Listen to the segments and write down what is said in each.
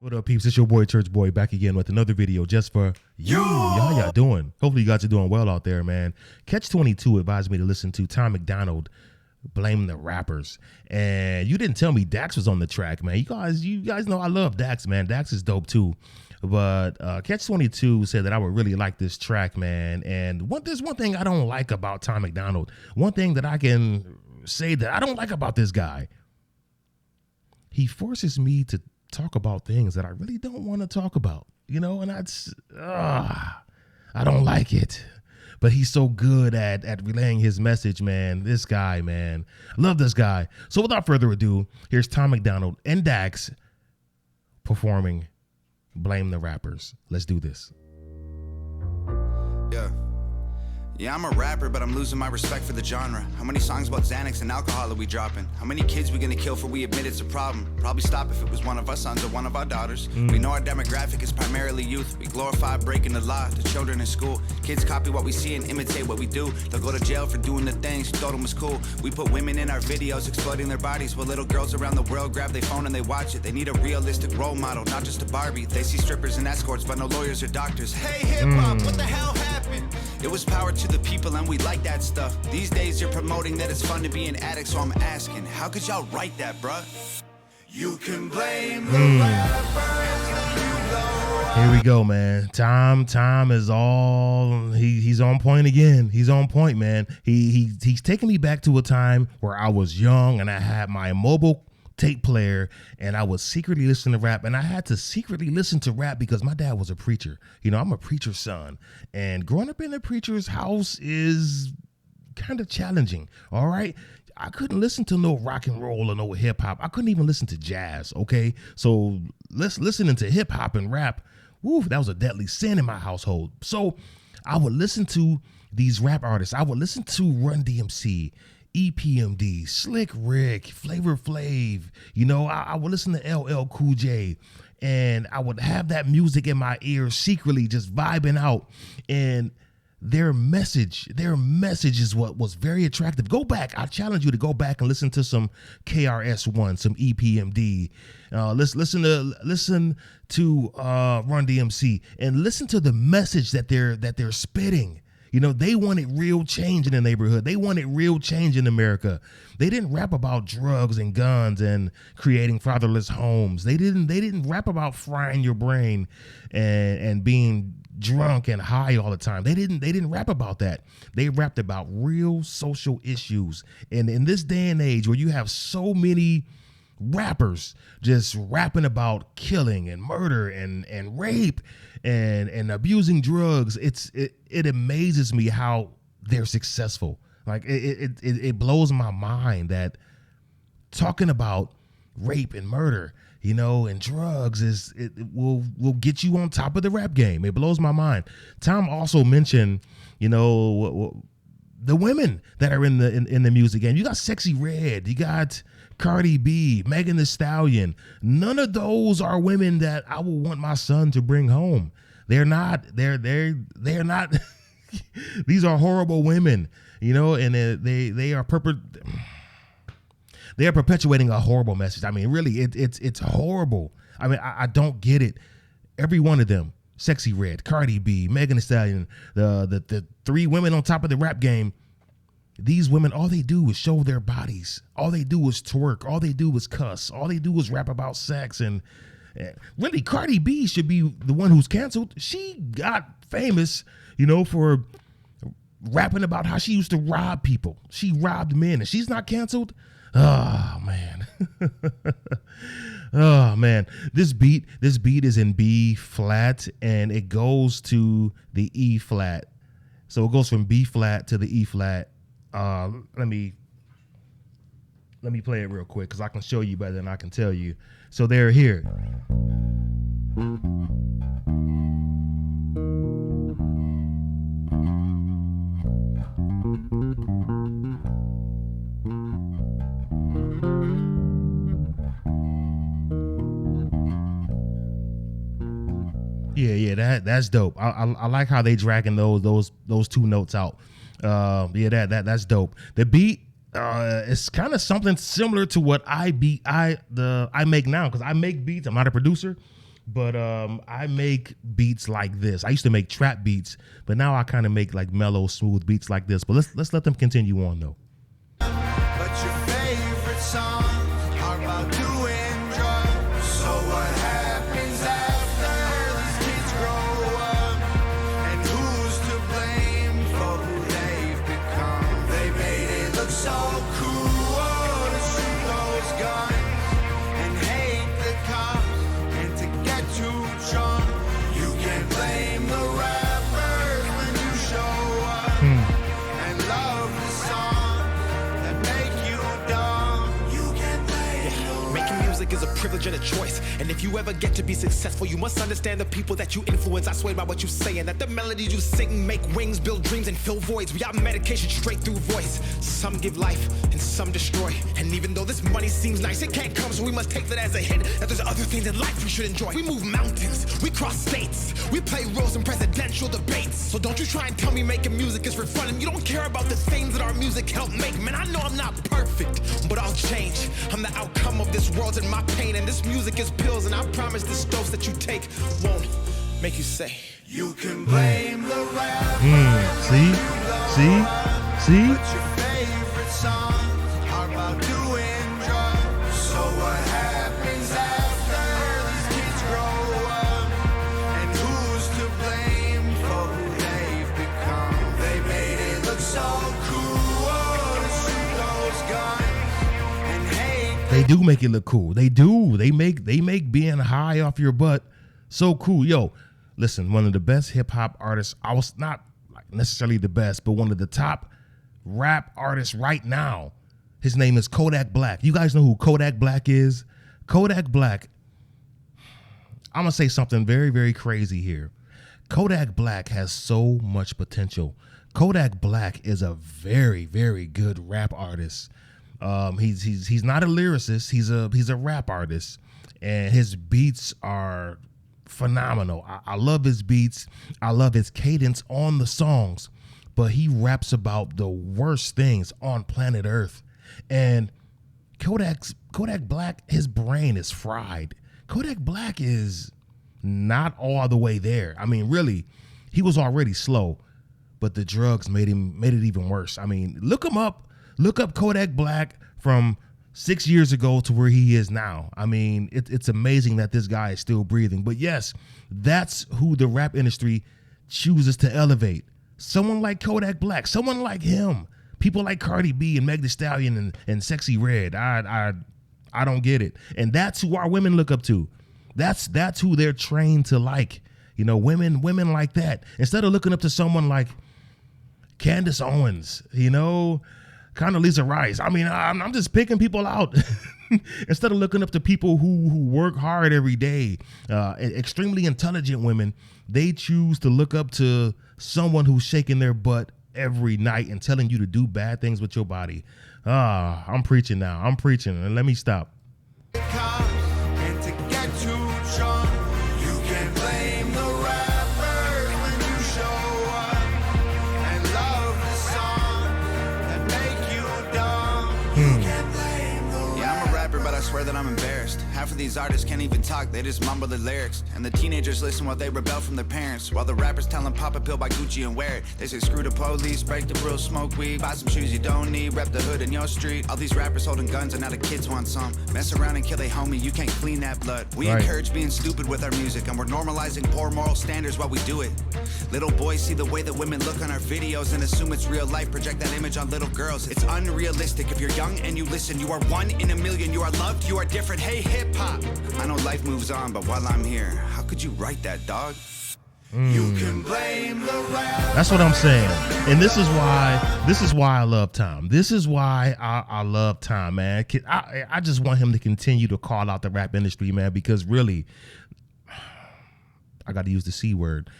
What up, peeps? It's your boy, Church Boy, back again with another video just for you. How y'all doing? Hopefully you guys are doing well out there, man. Catch 22 advised me to listen to Tom MacDonald, Blame the Rappers. And you didn't tell me Dax was on the track, man. You guys know I love Dax, man. Dax is dope too. But Catch 22 said that I would really like this track, man. And there's one thing I don't like about Tom MacDonald. One thing that I can say that I don't like about this guy. He forces me to talk about things that I really don't want to talk about, you know, and I don't like it. But he's so good at relaying his message, man. This guy, man. I love this guy. So without further ado, here's Tom MacDonald and Dax performing Blame the Rappers. Let's do this. Yeah, I'm a rapper, but I'm losing my respect for the genre. How many songs about Xanax and alcohol are we dropping? How many kids we gonna kill for we admit it's a problem? Probably stop if it was one of our sons or one of our daughters. We know our demographic is primarily youth. We glorify breaking the law to children in school. Kids copy what we see and imitate what we do. They'll go to jail for doing the things you thought them was cool. We put women in our videos exploiting their bodies, while little girls around the world grab their phone and they watch it. They need a realistic role model, not just a Barbie. They see strippers and escorts, but no lawyers or doctors. Hey, hip-hop, what the hell happened? It was power to the people and we like that stuff. These days you're promoting that it's fun to be an addict, so I'm asking, how could y'all write that, bruh? You can blame the rappers. Here we go, man. Tom is all he's on point again. He's on point, man. He's taking me back to a time where I was young and I had my mobile tape player and I would secretly listen to rap, and I had to secretly listen to rap because my dad was a preacher. You know, I'm a preacher's son, and growing up in a preacher's house is kind of challenging. All right. I couldn't listen to no rock and roll or no hip hop. I couldn't even listen to jazz. Okay. So listening to hip hop and rap, woo, that was a deadly sin in my household. So I would listen to these rap artists. I would listen to Run DMC, EPMD, Slick Rick, Flavor Flav. You know, I would listen to LL Cool J, and I would have that music in my ears secretly just vibing out. And their message is what was very attractive. Go back. I challenge you to go back and listen to some KRS-One, some EPMD. Listen to Run DMC, and listen to the message that they're spitting. You know, they wanted real change in the neighborhood. They wanted real change in America. They didn't rap about drugs and guns and creating fatherless homes. They didn't rap about frying your brain and being drunk and high all the time. They didn't rap about that. They rapped about real social issues. And in this day and age where you have so many rappers just rapping about killing and murder and rape and abusing drugs, it amazes me how they're successful. Like it blows my mind that talking about rape and murder, you know, and drugs it will get you on top of the rap game. It blows my mind. Tom also mentioned, you know, the women that are in the music game. You got Sexy Red, you got Cardi B, Megan Thee Stallion. None of those are women that I will want my son to bring home. They're not. They're not. These are horrible women, you know, and they are perpetuating a horrible message. I mean, really, it's horrible. I mean, I don't get it. Every one of them, Sexy Red, Cardi B, Megan Thee Stallion, the three women on top of the rap game. These women, all they do is show their bodies. All they do is twerk. All they do is cuss. All they do is rap about sex. And really, Cardi B should be the one who's canceled. She got famous, you know, for rapping about how she used to rob people. She robbed men, and she's not canceled. Oh, man. Oh, man. This beat is in B flat, and it goes to the E flat. So it goes from B flat to the E flat. Let me play it real quick because I can show you better than I can tell you. So they're here. Yeah, that's dope. I like how they dragging those two notes out. That's dope. The beat it's kind of something similar to what I make now, because I make beats. I'm not a producer, But I make beats like this. I used to make trap beats, but now I kind of make like mellow, smooth beats like this. But let's let them continue on though. But your favorite songs are about doing drugs. So what happens after these kids grow up? And who's to blame for who they've become? They made it look so cool to shoot those guns and hate the cops and to get too drunk. You can blame the rappers when you show up and love the song that make you dumb. You can blame the Making music is a privilege and a choice. And if you ever get to be successful, you must understand the people that you influence. I swear by what you say, and that the melodies you sing make wings, build dreams, and fill voids. We got medication straight through voice. Some give life, and some destroy. And even though this money seems nice, it can't come, so we must take that as a hint. That there's other things in life we should enjoy. We move mountains, we cross states, we play roles in presidential debates. So don't you try and tell me making music is for fun, and you don't care about the things that our music helped make. Man, I know I'm not perfect, but I'll change. I'm the outcome of this world and my pain, and this music is pills, and I promise this dose that you take won't make you say You can blame the rap. See? But your favorite songs are about doing drugs. So what happens after these kids grow up? And who's to blame for who they've become? They made it look so cool to shoot those guns and hate. They do make it look cool. They do. They make being high off your butt so cool. Yo, listen, one of the best hip hop artists. I was not like necessarily the best, but one of the top rap artists right now. His name is Kodak Black. You guys know who Kodak Black is? Kodak Black. I'm gonna say something very, very crazy here. Kodak Black has so much potential. Kodak Black is a very, very good rap artist. He's not a lyricist. He's a rap artist, and his beats are phenomenal. I love his beats. I love his cadence on the songs, but he raps about the worst things on planet Earth. And Kodak Black, his brain is fried. Kodak Black is not all the way there. I mean, really, he was already slow, but the drugs made it even worse. I mean, look him up. Look up Kodak Black from 6 years ago to where he is now. I mean, it's amazing that this guy is still breathing. But yes, that's who the rap industry chooses to elevate. Someone like Kodak Black, someone like him. People like Cardi B and Meg Thee Stallion and Sexy Red. I don't get it. And that's who our women look up to. That's who they're trained to like. You know, women like that. Instead of looking up to someone like Candace Owens, you know, Condoleezza Rice. I mean, I'm just picking people out. Instead of looking up to people who work hard every day, extremely intelligent women, they choose to look up to someone who's shaking their butt every night and telling you to do bad things with your body. I'm preaching now. I'm preaching, and let me stop. And to get too drunk, you can blame the rappers when you show up and love the song that make you dumb. You can blame the Yeah, I'm a rapper, but I swear that I'm embarrassed. Half of these artists can't even talk, they just mumble the lyrics. And the teenagers listen while they rebel from their parents. While the rappers tell them pop a pill, buy Gucci and wear it. They say screw the police, break the rules, smoke weed, buy some shoes you don't need, rep the hood in your street. All these rappers holding guns and now the kids want some. Mess around and kill a homie, you can't clean that blood. We encourage being stupid with our music, and we're normalizing poor moral standards while we do it. Little boys see the way that women look on our videos and assume it's real life, project that image on little girls. It's unrealistic. If you're young and you listen, you are one in a million. You are loved, you are different. Hey, hip hop. I know life moves on, but while I'm here, how could you write that, dog? You can blame the rap. That's what I'm saying. And this is why I love Tom. This is why I love Tom, man. I just want him to continue to call out the rap industry, man, because really, I got to use the C word.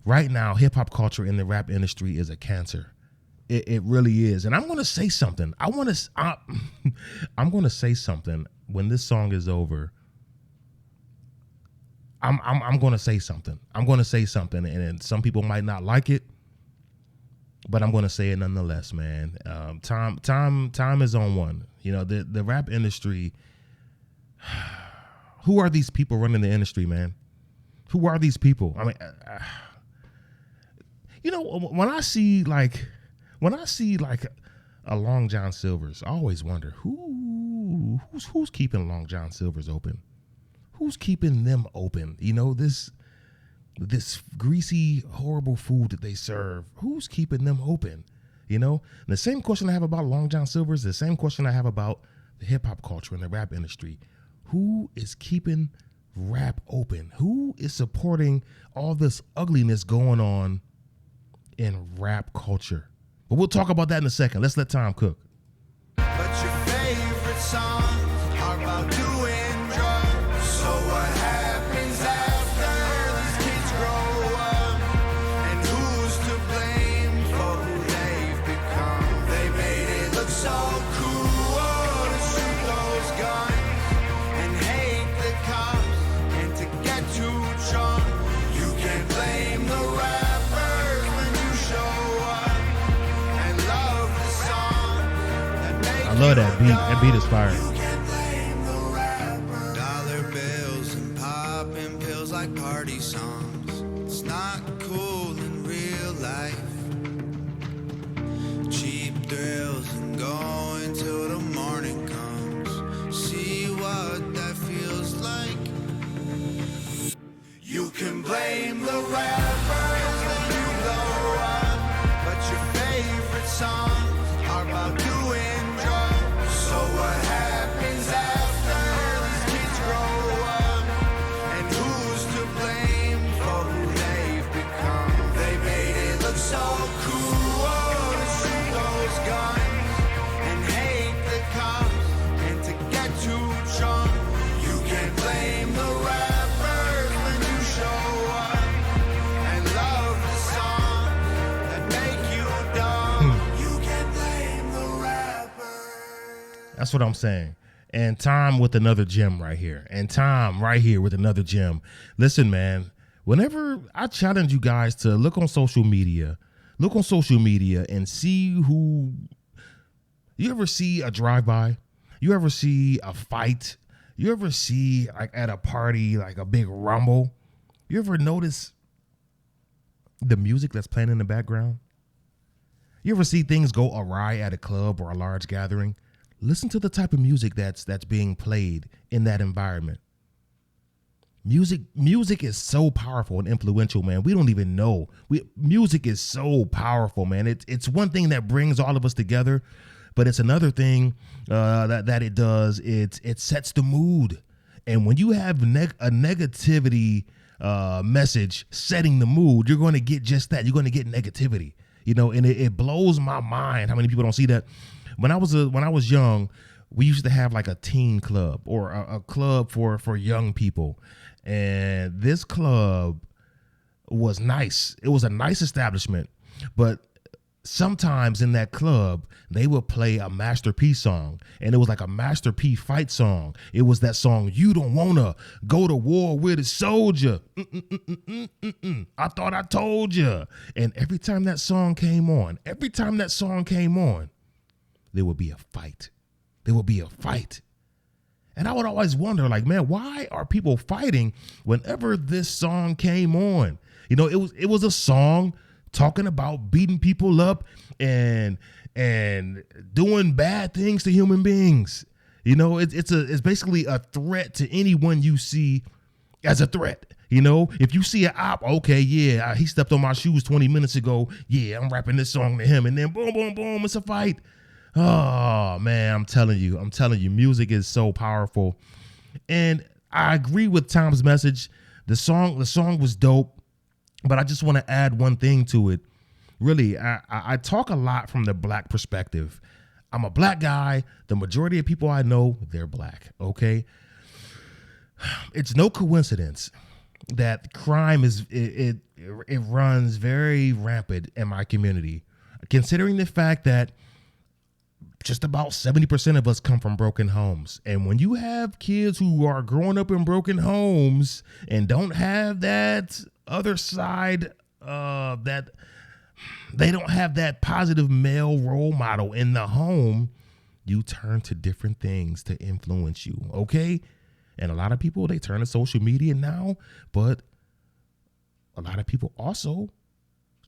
Right now, hip hop culture in the rap industry is a cancer. It really is. And I'm going to say something. I'm going to say something when this song is over. I'm going to say something. I'm going to say something, and some people might not like it, but I'm going to say it nonetheless, man. Time is on one. You know, the rap industry. Who are these people running the industry, man? Who are these people? I mean, when I see like a Long John Silver's, I always wonder who's keeping Long John Silver's open? Who's keeping them open? This greasy, horrible food that they serve. Who's keeping them open? And the same question I have about Long John Silver's, the same question I have about the hip hop culture and the rap industry. Who is keeping rap open? Who is supporting all this ugliness going on in rap culture? But we'll talk about that in a second. Let's let time cook. But your favorite songs are about doing drugs. So what happens after these kids grow up? And who's to blame for who they've become? They made it look so cool to shoot those guns and hate the cops and to get too drunk. You can't blame the rappers when you show up and love the song that makes I love that beat. That beat is fire. Dollar bills and popping pills like party songs. It's not cool in real life. Cheap thrills and going till the morning comes. See what that feels like. You can blame the rappers when you blow up, but your favorite songs are about doing drugs. So what happens after these kids grow up? And who's to blame for who they've become? They made it look so cool to shoot those guns and hate the cops and to get too drunk. You can't blame the rappers when you show up and love the song that make you dumb. You can't blame the rappers. That's what I'm saying. And Tom with another gem right here. And Tom right here with another gem. Listen, man, whenever I challenge you guys to look on social media and see who, you ever see a drive-by? You ever see a fight? You ever see like at a party, like a big rumble? You ever notice the music that's playing in the background? You ever see things go awry at a club or a large gathering? Listen to the type of music that's being played in that environment. Music is so powerful and influential, man. We don't even know. Music is so powerful, man. It's one thing that brings all of us together, but it's another thing that it does. It sets the mood. And when you have a negativity message setting the mood, you're going to get just that. You're going to get negativity, and it blows my mind how many people don't see that. When I was young, we used to have like a teen club or a club for young people. And this club was nice. It was a nice establishment, but sometimes in that club, they would play a Master P song, and it was like a Master P fight song. It was that song, "You Don't Wanna Go to War with a Soldier. I thought I told you." And every time that song came on, there would be a fight. And I would always wonder, like, man, why are people fighting whenever this song came on? It was a song talking about beating people up and doing bad things to human beings. It's basically a threat to anyone you see as a threat. If you see an op, okay, yeah, he stepped on my shoes 20 minutes ago. Yeah, I'm rapping this song to him, and then boom, boom, boom, it's a fight. Oh man, I'm telling you, music is so powerful. And I agree with Tom's message. The song was dope, but I just want to add one thing to it. Really, I talk a lot from the black perspective. I'm a black guy. The majority of people I know, they're black, okay? It's no coincidence that crime it runs very rampant in my community, considering the fact that just about 70% of us come from broken homes. And when you have kids who are growing up in broken homes and don't have that other side, that they don't have that positive male role model in the home, you turn to different things to influence you, okay? And a lot of people, they turn to social media now, but a lot of people also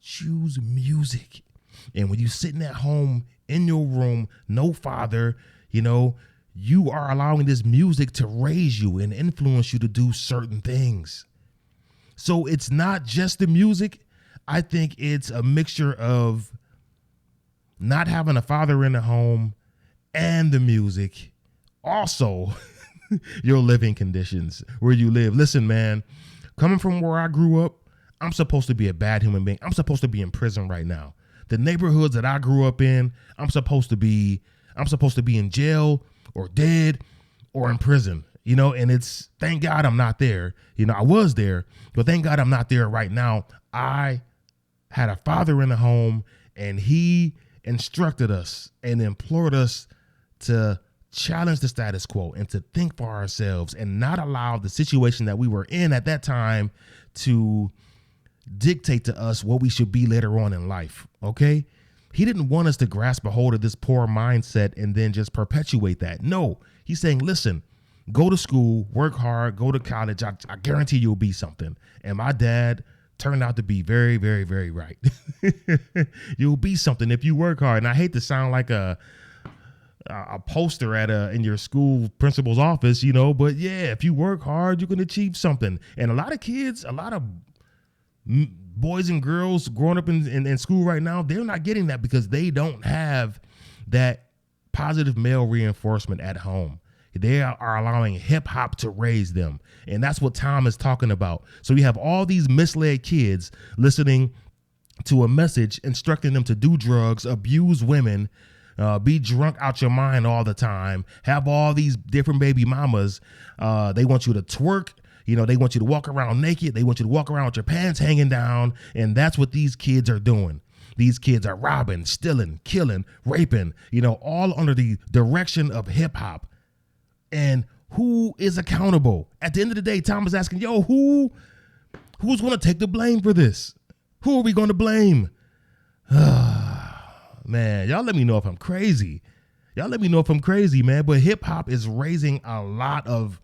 choose music. And when you're sitting at home in your room, no father, you are allowing this music to raise you and influence you to do certain things. So it's not just the music. I think it's a mixture of not having a father in the home and the music. Also, your living conditions, where you live. Listen, man, coming from where I grew up, I'm supposed to be a bad human being. I'm supposed to be in prison right now. The neighborhoods that I grew up in, I'm supposed to be in jail or dead or in prison, and it's, thank God I'm not there. I was there, but thank God I'm not there right now. I had a father in the home, and he instructed us and implored us to challenge the status quo and to think for ourselves and not allow the situation that we were in at that time to dictate to us what we should be later on in life. Okay. He didn't want us to grasp a hold of this poor mindset and then just perpetuate that. No, he's saying, listen, go to school, work hard, go to college. I guarantee you'll be something. And my dad turned out to be very, very, very right. You'll be something if you work hard. And I hate to sound like a poster in your school principal's office, but yeah, if you work hard, you can achieve something. And a lot of kids, a lot of boys and girls growing up in school right now, they're not getting that because they don't have that positive male reinforcement at home. They are allowing hip hop to raise them. And that's what Tom is talking about. So you have all these misled kids listening to a message instructing them to do drugs, abuse women, be drunk out your mind all the time, have all these different baby mamas. They want you to twerk. They want you to walk around naked. They want you to walk around with your pants hanging down. And that's what these kids are doing. These kids are robbing, stealing, killing, raping, all under the direction of hip hop. And who is accountable? At the end of the day, Tom is asking, who's going to take the blame for this? Who are we going to blame? Man, y'all let me know if I'm crazy. Man. But hip hop is raising a lot of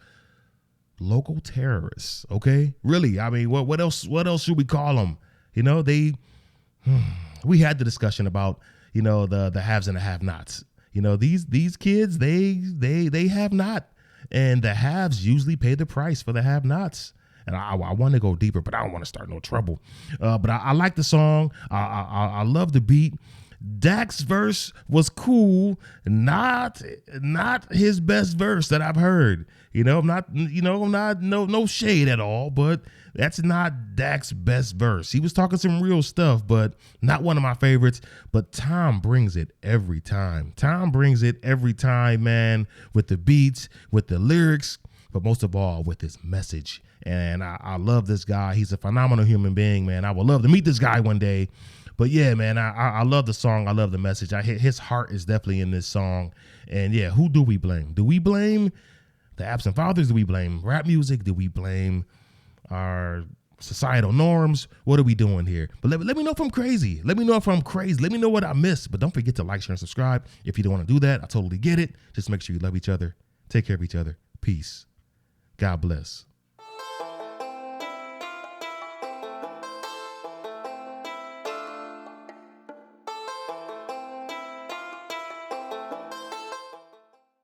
local terrorists. Okay, really. I mean, what else should we call them? We had the discussion about the haves and the have-nots. These kids, they have not, and the haves usually pay the price for the have-nots. And I want to go deeper, but I don't want to start no trouble. But I like the song. I love the beat. Dak's verse was cool, not his best verse that I've heard. No shade at all, but that's not Dak's best verse. He was talking some real stuff, but not one of my favorites. But Tom brings it every time. Man, with the beats, with the lyrics, but most of all with his message. And I love this guy. He's a phenomenal human being, man. I would love to meet this guy one day. But yeah, man, I love the song. I love the message. His heart is definitely in this song. And yeah, who do we blame? Do we blame the absent fathers? Do we blame rap music? Do we blame our societal norms? What are we doing here? But let me know if I'm crazy. Let me know what I missed. But don't forget to like, share, and subscribe. If you don't want to do that, I totally get it. Just make sure you love each other. Take care of each other. Peace. God bless.